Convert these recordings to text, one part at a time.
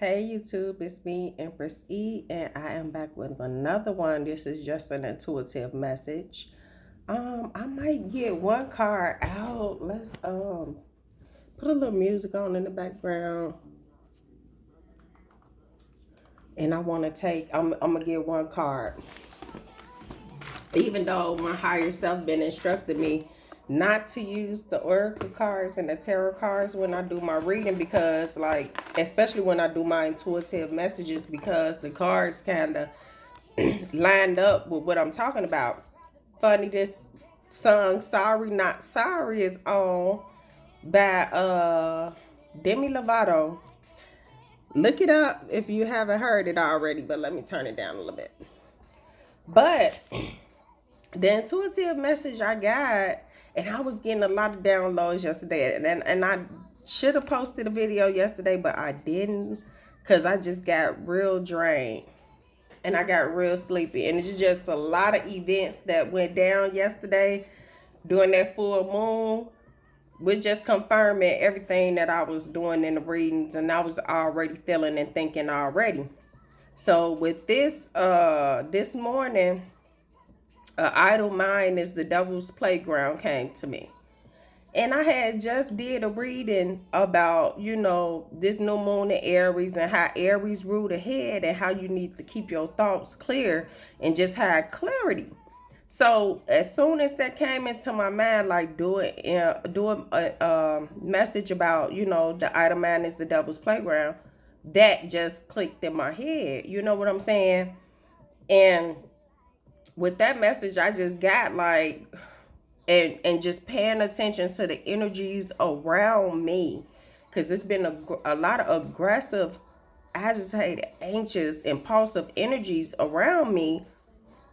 Hey YouTube, it's me, Empress E, and I am back with another one. This is just an intuitive message. I might get one card out. Let's put a little music on in the background. And I wanna I'm gonna get one card. Even though my higher self been instructing me not to use the oracle cards and the tarot cards when I do my reading, because like especially when I do my intuitive messages, because the cards kind of lined up with what I'm talking about. Funny, this song "Sorry Not Sorry" is on by Demi Lovato. Look it up if you haven't heard it already, but let me turn it down a little bit. But the intuitive message I got, and I was getting a lot of downloads yesterday, and I should have posted a video yesterday, but I didn't, because I just got real drained and I got real sleepy. And it's just a lot of events that went down yesterday during that full moon, which just confirming everything that I was doing in the readings, and I was already feeling and thinking already. So with this morning, idle mind is the devil's playground came to me. And I had just did a reading about, this new moon in Aries and how Aries ruled ahead and how you need to keep your thoughts clear and just have clarity. So as soon as that came into my mind, like doing a message about, the idle mind is the devil's playground, that just clicked in my head. You know what I'm saying? And with that message, I just got like, and just paying attention to the energies around me, because it's been a lot of aggressive, agitated, anxious, impulsive energies around me.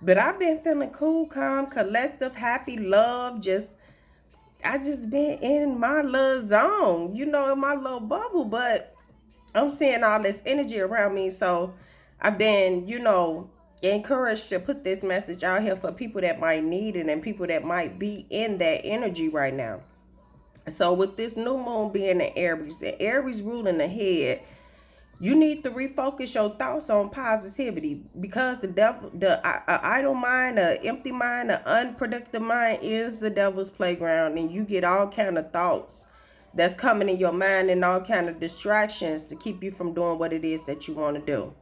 But I've been feeling cool, calm, collective, happy, love. I just been in my little zone, in my little bubble. But I'm seeing all this energy around me. So I've been, encouraged to put this message out here for people that might need it and people that might be in that energy right now. So with this new moon being in Aries, the Aries ruling the head, you need to refocus your thoughts on positivity, because the devil, the idle mind, the empty mind, the unproductive mind is the devil's playground, and you get all kind of thoughts that's coming in your mind and all kind of distractions to keep you from doing what it is that you want to do.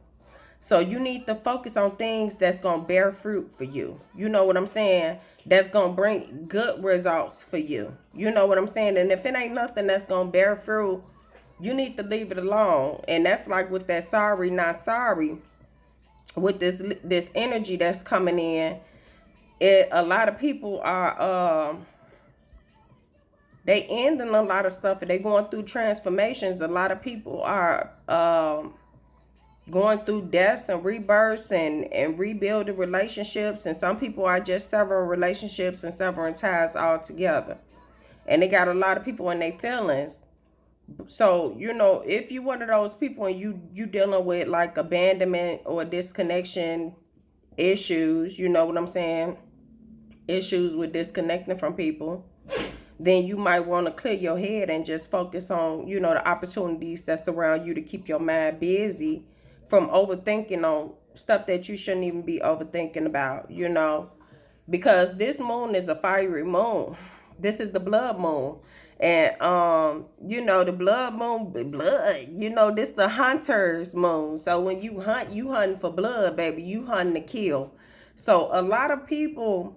So you need to focus on things that's going to bear fruit for you. You know what I'm saying? That's going to bring good results for you. You know what I'm saying? And if it ain't nothing that's going to bear fruit, you need to leave it alone. And that's like with that sorry, not sorry, with this energy that's coming in. A lot of people are they ending a lot of stuff, and they going through transformations. A lot of people are going through deaths and rebirths and rebuilding relationships, and some people are just severing relationships and severing ties altogether. And they got a lot of people in their feelings. So, if you one of those people and you dealing with like abandonment or disconnection issues, you know what I'm saying? Issues with disconnecting from people, then you might want to clear your head and just focus on, the opportunities that's around you to keep your mind busy from overthinking on stuff that you shouldn't even be overthinking about, because this moon is a fiery moon. This is the blood moon. And the blood moon, this the hunter's moon. So when you hunt, you hunting for blood, baby. You hunting to kill. So a lot of people,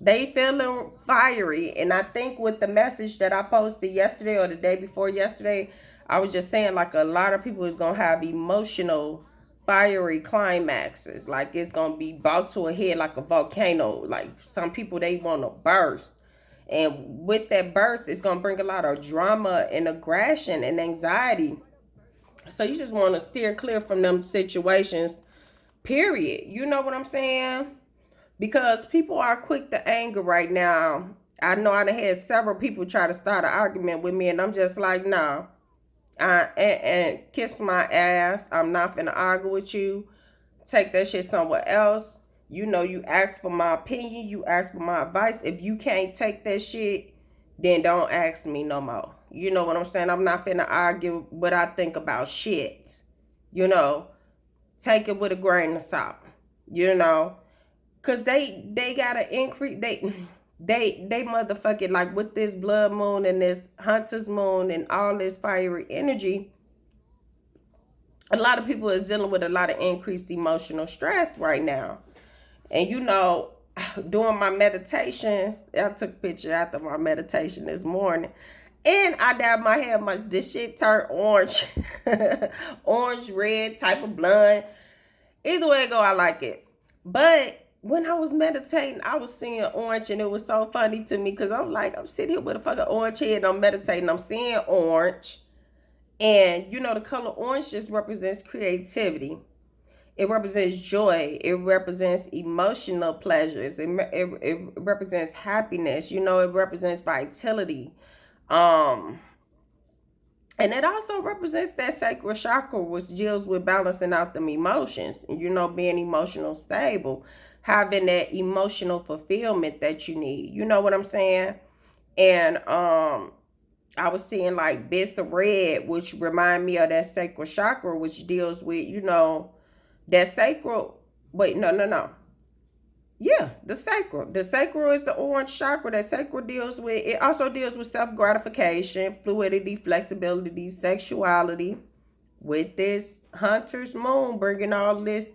they feeling fiery. And I think with the message that I posted yesterday or the day before yesterday, I was just saying like a lot of people is gonna have emotional fiery climaxes. Like it's gonna be brought to a head like a volcano. Like some people, they want to burst. And with that burst, it's gonna bring a lot of drama and aggression and anxiety. So you just want to steer clear from them situations, period. You know what I'm saying? Because people are quick to anger right now. I know I done had several people try to start an argument with me, and I'm just like, nah. And kiss my ass. I'm not finna argue with you. Take that shit somewhere else. You ask for my opinion. You ask for my advice. If you can't take that shit, then don't ask me no more. You know what I'm saying? I'm not finna argue what I think about shit. You know, take it with a grain of salt. You know, cause they gotta increase they motherfucking, like, with this blood moon and this hunter's moon and all this fiery energy. A lot of people is dealing with a lot of increased emotional stress right now. And you know, doing my meditations, I took a picture after my meditation this morning. And I dabbed my hair, this shit turned orange. Orange, red, type of blonde. Either way it go, I like it. But when I was meditating, I was seeing orange, and it was so funny to me because I'm like, I'm sitting here with a fucking orange head and I'm meditating. I'm seeing orange. And you know, the color orange just represents creativity. It represents joy. It represents emotional pleasures. It represents happiness. You know, it represents vitality. Um, and it also represents that sacral chakra, which deals with balancing out them emotions. And, you know, being emotional stable, having that emotional fulfillment that you need. You know what I'm saying? And I was seeing like bits of red, which remind me of that sacral chakra, which deals with, you know, that sacral. Wait, no. Yeah, the sacral. The sacral is the orange chakra. That sacral deals with, it also deals with self-gratification, fluidity, flexibility, sexuality. With this hunter's moon bringing all this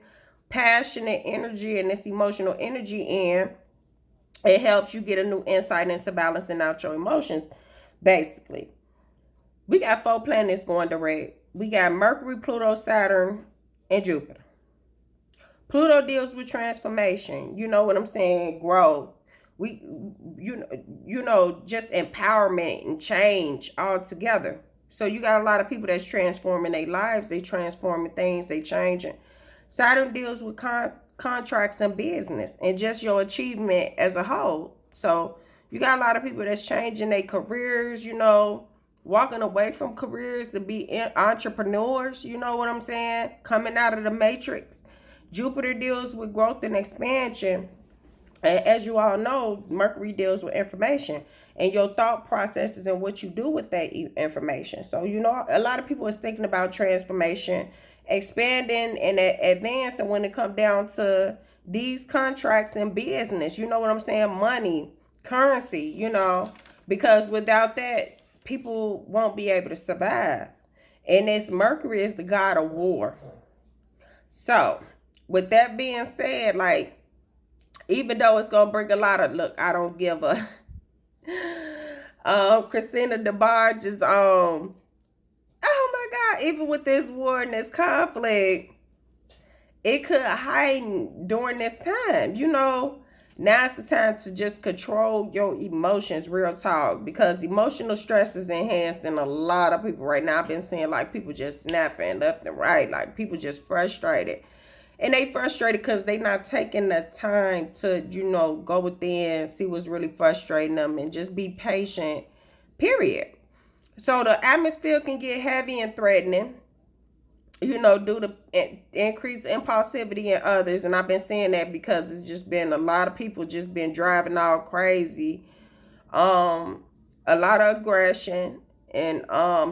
passionate energy and this emotional energy in, it helps you get a new insight into balancing out your emotions. Basically, we got 4 planets going direct. We got Mercury, Pluto, Saturn, and Jupiter. Pluto deals with transformation. You know what I'm saying? Growth. We, you know, just empowerment and change all together. So you got a lot of people that's transforming their lives. They transforming things. They changing. Saturn deals with contracts and business and just your achievement as a whole. So you got a lot of people that's changing their careers, you know, walking away from careers to be entrepreneurs. You know what I'm saying? Coming out of the matrix. Jupiter deals with growth and expansion. And as you all know, Mercury deals with information and your thought processes and what you do with that information. So, you know, a lot of people is thinking about transformation, expanding and advancing when it comes down to these contracts and business. You know what I'm saying? Money, currency, you know, because without that, people won't be able to survive. And this Mercury is the god of war. So, with that being said, like, even though it's gonna bring a lot of, look, I don't give a Christina DeBarge is oh my God, even with this war and this conflict, it could heighten during this time. You know, now it's the time to just control your emotions, real talk, because emotional stress is enhanced in a lot of people right now. I've been seeing like people just snapping left and right, like people just frustrated. And they frustrated because they not taking the time to, you know, go within, see what's really frustrating them and just be patient, period. So the atmosphere can get heavy and threatening, you know, due to increased impulsivity in others. And I've been seeing that because it's just been a lot of people just been driving all crazy. A lot of aggression and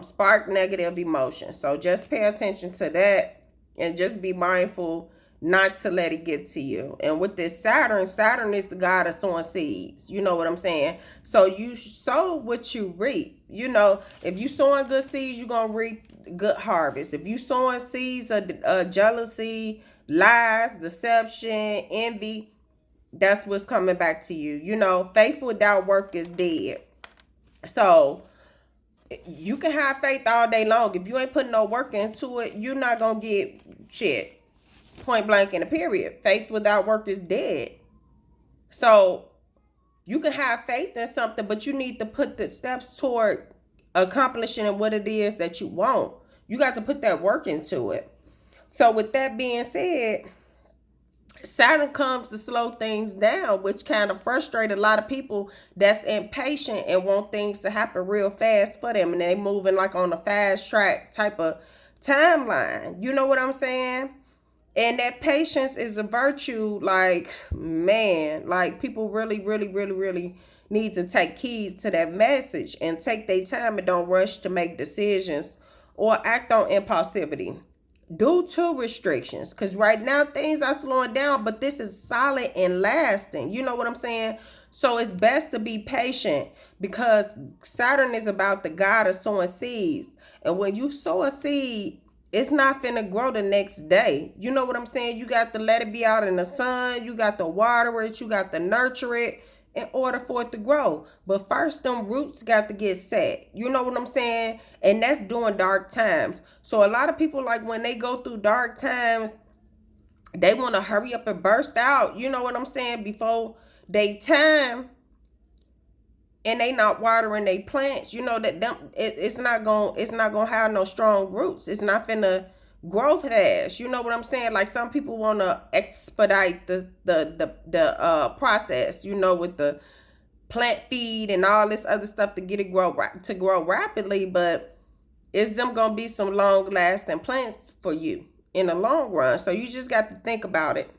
spark negative emotions. So just pay attention to that and just be mindful not to let it get to you. And with this Saturn is the god of sowing seeds. You know what I'm saying? So you sow what you reap. You know, if you sowing good seeds, you're going to reap good harvest. If you sowing seeds of jealousy, lies, deception, envy, that's what's coming back to you. You know, faith without work is dead. So you can have faith all day long. If you ain't putting no work into it, you're not going to get shit. Point blank in a period. Faith without work is dead. So you can have faith in something, but you need to put the steps toward accomplishing what it is that you want. You got to put that work into it. So with that being said, Saturn comes to slow things down, which kind of frustrate a lot of people that's impatient and want things to happen real fast for them. And they moving like on a fast track type of timeline. You know what I'm saying? And that patience is a virtue, like, man, like people really, really, really, really need to take heed to that message and take their time and don't rush to make decisions or act on impulsivity due to restrictions. Because right now things are slowing down, but this is solid and lasting. You know what I'm saying? So it's best to be patient, because Saturn is about the god of sowing seeds. And when you sow a seed, it's not finna grow the next day. You know what I'm saying? You got to let it be out in the sun. You got to water it. You got to nurture it in order for it to grow. But first, them roots got to get set. You know what I'm saying? And that's during dark times. So a lot of people, like, when they go through dark times, they want to hurry up and burst out. You know what I'm saying? Before they time, and they not watering their plants, you know that them it's not gonna have no strong roots. It's not finna grow fast. You know what I'm saying? Like, some people want to expedite the process, you know, with the plant feed and all this other stuff to get it grow rapidly, but it's them gonna be some long lasting plants for you in the long run. So you just got to think about it.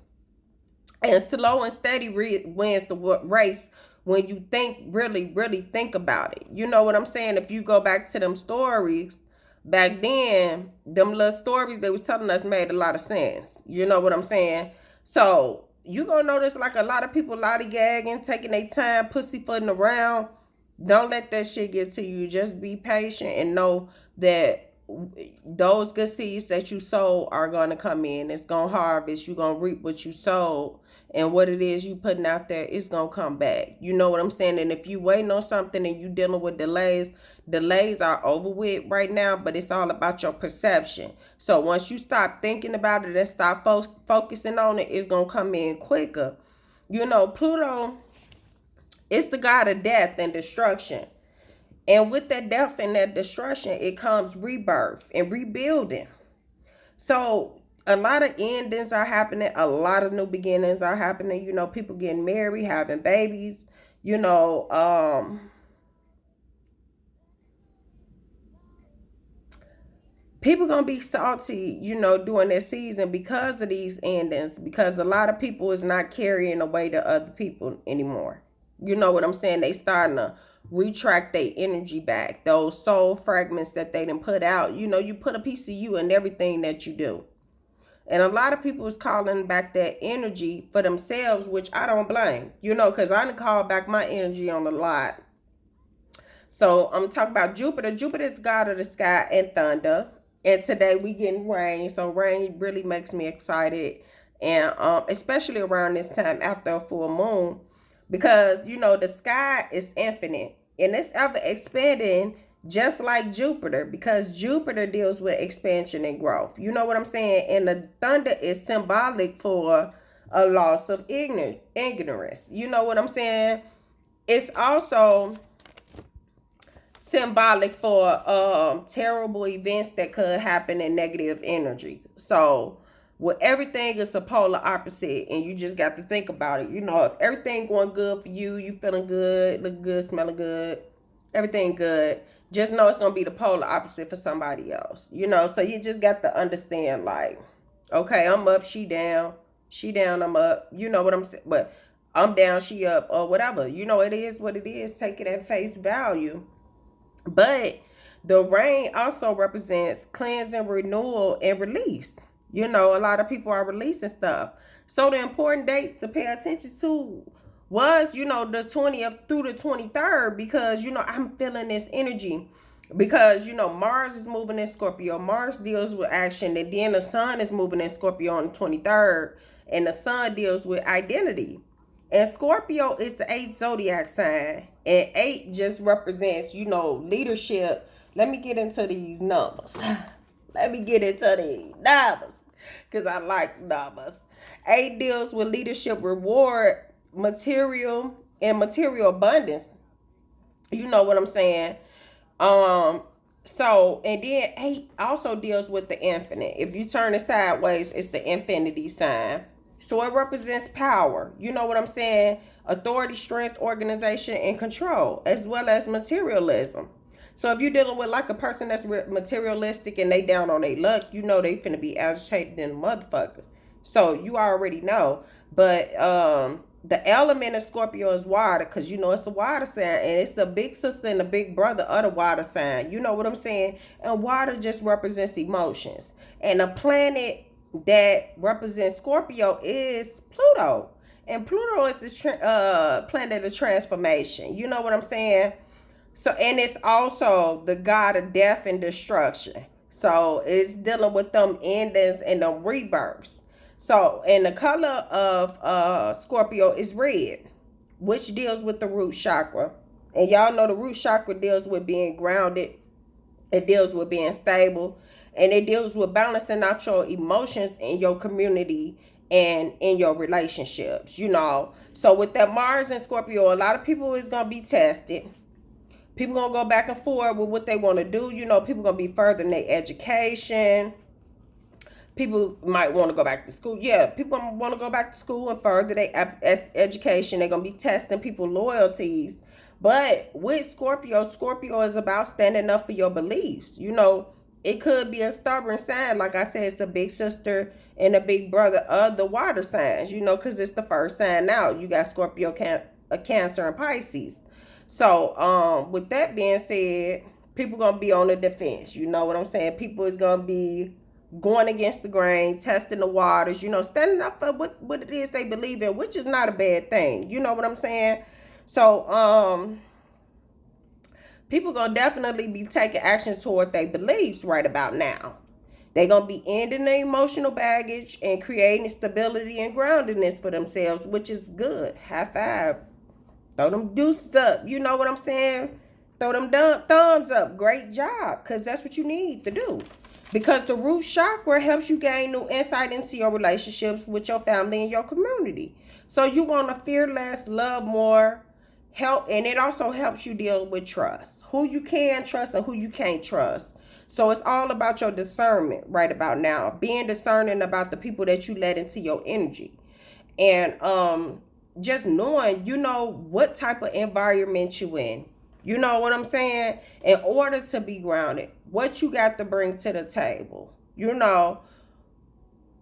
And slow and steady wins the race when you really think about it. You know what I'm saying? If you go back to them stories, back then, them little stories they was telling us made a lot of sense. You know what I'm saying? So you gonna notice, like, a lot of people lollygagging, taking their time, pussyfooting around. Don't let that shit get to you. Just be patient and know that those good seeds that you sow are going to come in. It's going to harvest. You're going to reap what you sowed. And what it is you putting out there, it's going to come back. You know what I'm saying? And if you waiting on something and you dealing with delays are over with right now, but it's all about your perception. So once you stop thinking about it and stop focusing on it, it's going to come in quicker. You know, Pluto is the god of death and destruction. And with that death and that destruction, it comes rebirth and rebuilding. So a lot of endings are happening. A lot of new beginnings are happening. You know, people getting married, having babies. You know, people gonna be salty, you know, during this season because of these endings. Because a lot of people is not carrying away to other people anymore. You know what I'm saying? They starting to retract their energy back. Those soul fragments that they done put out. You know, you put a piece of you in everything that you do. And a lot of people is calling back that energy for themselves, which I don't blame. You know, because I done called back my energy on a lot. So I'm talking about Jupiter. Jupiter is the god of the sky and thunder. And today we getting rain. So rain really makes me excited. And especially around this time after a full moon. Because, you know, the sky is infinite. And it's ever expanding, just like Jupiter, because Jupiter deals with expansion and growth. You know what I'm saying? And the thunder is symbolic for a loss of ignorance. You know what I'm saying? It's also symbolic for terrible events that could happen in negative energy. So with everything is a polar opposite, and you just got to think about it. You know, if everything going good for you, you feeling good, looking good, smelling good, everything good, just know it's going to be the polar opposite for somebody else. You know, so you just got to understand, like, okay, I'm up, she down, I'm up. You know what I'm saying? But I'm down, she up, or whatever. You know, it is what it is. Take it at face value. But the rain also represents cleansing, renewal, and release. You know, a lot of people are releasing stuff. So the important dates to pay attention to was, you know, the 20th through the 23rd, because, you know, I'm feeling this energy. Because, you know, Mars is moving in Scorpio. Mars deals with action. And then the sun is moving in Scorpio on the 23rd. And the sun deals with identity. And Scorpio is the 8th zodiac sign. And 8 just represents, you know, leadership. Let me get into these numbers. Because I like numbers. 8 deals with leadership, reward, material, and material abundance. You know what I'm saying? So, and then 8 also deals with the infinite. If you turn it sideways, it's the infinity sign. So it represents power. You know what I'm saying? Authority, strength, organization, and control, as well as materialism. So if you're dealing with like a person that's materialistic and they down on their luck, you know they finna be agitated in a motherfucker. So you already know. But the element of Scorpio is water, because you know it's a water sign, and it's the big sister and the big brother of the water sign. You know what I'm saying? And water just represents emotions. And a planet that represents Scorpio is Pluto. And Pluto is this planet of transformation. You know what I'm saying? So, and it's also the god of death and destruction. So it's dealing with them endings and them rebirths. So, and the color of Scorpio is red, which deals with the root chakra. And y'all know the root chakra deals with being grounded. It deals with being stable. And it deals with balancing out your emotions in your community and in your relationships, you know. So with that Mars and Scorpio, a lot of people is going to be tested. People going to go back and forth with what they want to do. You know, people going to be furthering their education. People might want to go back to school. Yeah, people want to go back to school and further their education. They're going to be testing people's loyalties. But with Scorpio, Scorpio is about standing up for your beliefs. You know, it could be a stubborn sign. Like I said, it's the big sister and the big brother of the water signs, you know, because it's the first sign out. You got Scorpio, Cancer, and Pisces. So, with that being said, people going to be on the defense. You know what I'm saying? People is going to be going against the grain, testing the waters, you know, standing up for what it is they believe in, which is not a bad thing. You know what I'm saying? So, people gonna definitely be taking action toward their beliefs right about now. They're gonna be ending the emotional baggage and creating stability and groundedness for themselves, which is good. High five. Throw them deuces up. You know what I'm saying? Throw them thumbs up. Great job. Because that's what you need to do. Because the root chakra helps you gain new insight into your relationships with your family and your community. So you want to fear less, love more, help, and it also helps you deal with trust. Who you can trust and who you can't trust. So it's all about your discernment right about now. Being discerning about the people that you let into your energy. And just knowing, you know, what type of environment you in. You know what I'm saying? In order to be grounded, what you got to bring to the table. You know,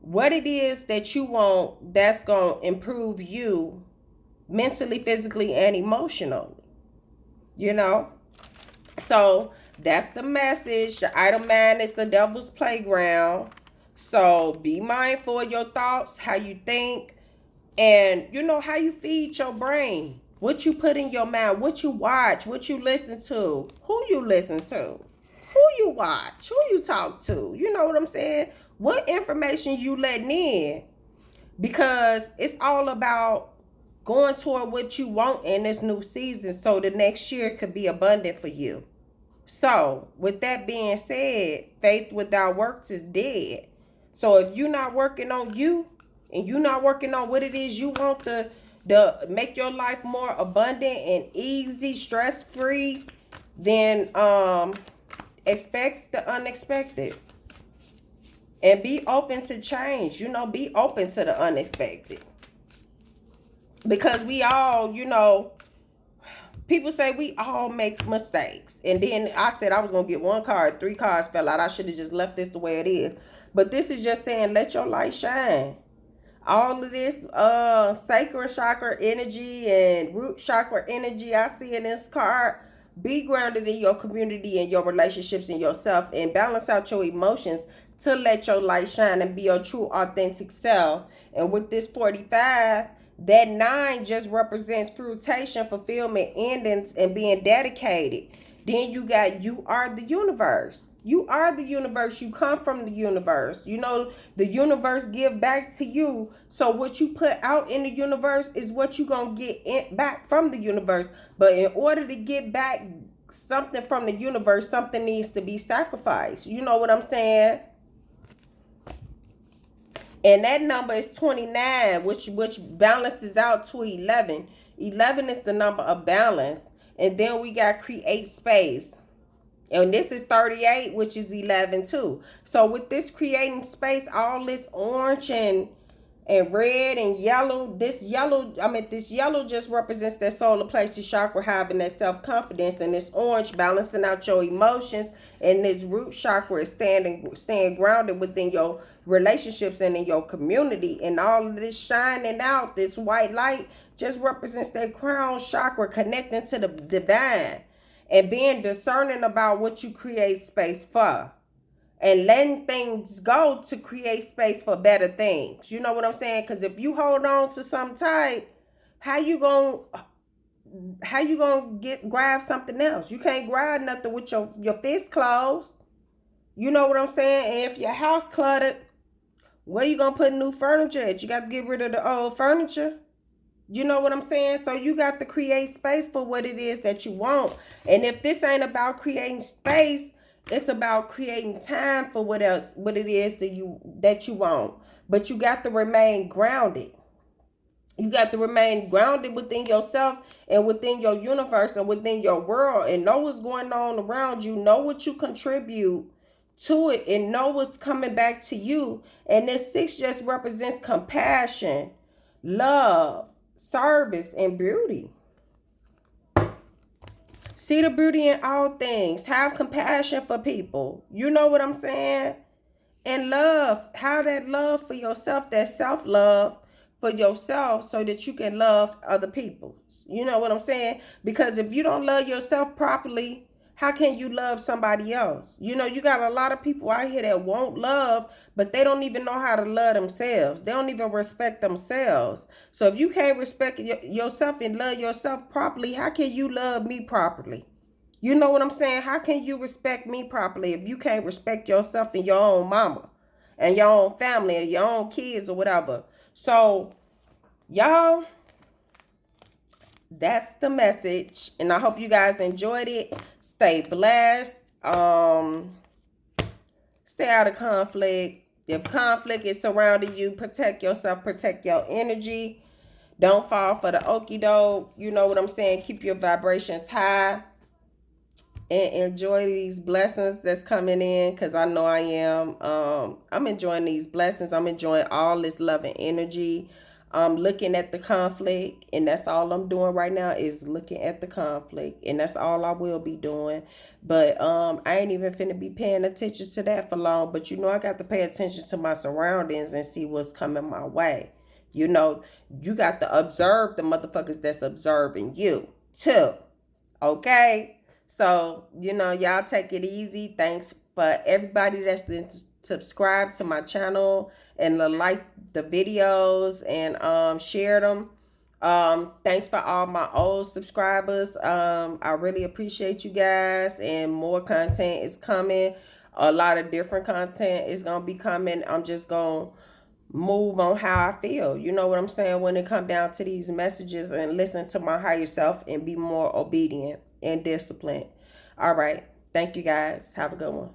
what it is that you want that's going to improve you mentally, physically, and emotionally. You know? So, that's the message. The idle mind is the devil's playground. So, be mindful of your thoughts, how you think, and, you know, how you feed your brain. What you put in your mind, what you watch, what you listen to, who you listen to, who you watch, who you talk to. You know what I'm saying? What information you letting in. Because it's all about going toward what you want in this new season so the next year could be abundant for you. So, with that being said, faith without works is dead. So, if you're not working on you and you're not working on what it is you want to make your life more abundant and easy, stress-free, then expect the unexpected. And be open to change. You know, be open to the unexpected. Because we all, you know, people say we all make mistakes. And then I said I was going to get one card. 3 cards fell out. I should have just left this the way it is. But this is just saying, let your light shine. All of this sacral chakra energy and root chakra energy I see in this card, be grounded in your community and your relationships and yourself, and balance out your emotions to let your light shine and be your true authentic self. And with this 45, that 9 just represents fruition, fulfillment, endings, and being dedicated. Then you got you are the universe. You are the universe. You come from the universe. You know, the universe give back to you. So what you put out in the universe is what you going to get back from the universe. But in order to get back something from the universe, something needs to be sacrificed. You know what I'm saying? And that number is 29, which balances out to 11. 11 is the number of balance. And then we got create space. And this is 38, which is 11 too. So with this creating space, all this orange and red and yellow, this yellow just represents that solar plexus chakra having that self-confidence, and this orange balancing out your emotions, and this root chakra is staying grounded within your relationships and in your community. And all of this shining out, this white light just represents their crown chakra, connecting to the divine and being discerning about what you create space for, and letting things go to create space for better things. You know what I'm saying? Because if you hold on to some tight, how you gonna grab something else? You can't grab nothing with your fist closed. You know what I'm saying? And if your house cluttered, where you gonna put new furniture at? You got to get rid of the old furniture. You know what I'm saying? So you got to create space for what it is that you want. And if this ain't about creating space, it's about creating time for what it is that you want. But you got to remain grounded. You got to remain grounded within yourself and within your universe and within your world, and know what's going on around you. Know what you contribute to it, and know what's coming back to you. And this 6 just represents compassion, love, service, and beauty. See the beauty in all things. Have compassion for people. You know what I'm saying? And love. Have that love for yourself, that self-love for yourself, so that you can love other people. You know what I'm saying? Because if you don't love yourself properly, how can you love somebody else? You know, you got a lot of people out here that want love, but they don't even know how to love themselves. They don't even respect themselves. So if you can't respect yourself and love yourself properly, how can you love me properly? You know what I'm saying? How can you respect me properly if you can't respect yourself and your own mama and your own family and your own kids or whatever? So, y'all, that's the message. And I hope you guys enjoyed it. Stay blessed. Stay out of conflict. If conflict is surrounding you, protect yourself, protect your energy. Don't fall for the okie doke. You know what I'm saying? Keep your vibrations high. And enjoy these blessings that's coming in, because I know I am. I'm enjoying these blessings. I'm enjoying all this love and energy. I'm looking at the conflict, and that's all I'm doing right now is looking at the conflict, and that's all I will be doing. But I ain't even finna be paying attention to that for long. But you know, I got to pay attention to my surroundings and see what's coming my way. You know, you got to observe the motherfuckers that's observing you too. Okay? So, you know, y'all take it easy. Thanks for everybody that's been subscribed to my channel and like the videos and share them. Thanks for all my old subscribers. I really appreciate you guys, and more content is coming. A lot of different content is gonna be coming. I'm just gonna move on how I feel. You know what I'm saying? When it come down to these messages, and listen to my higher self and be more obedient and disciplined. All right. Thank you guys. Have a good one.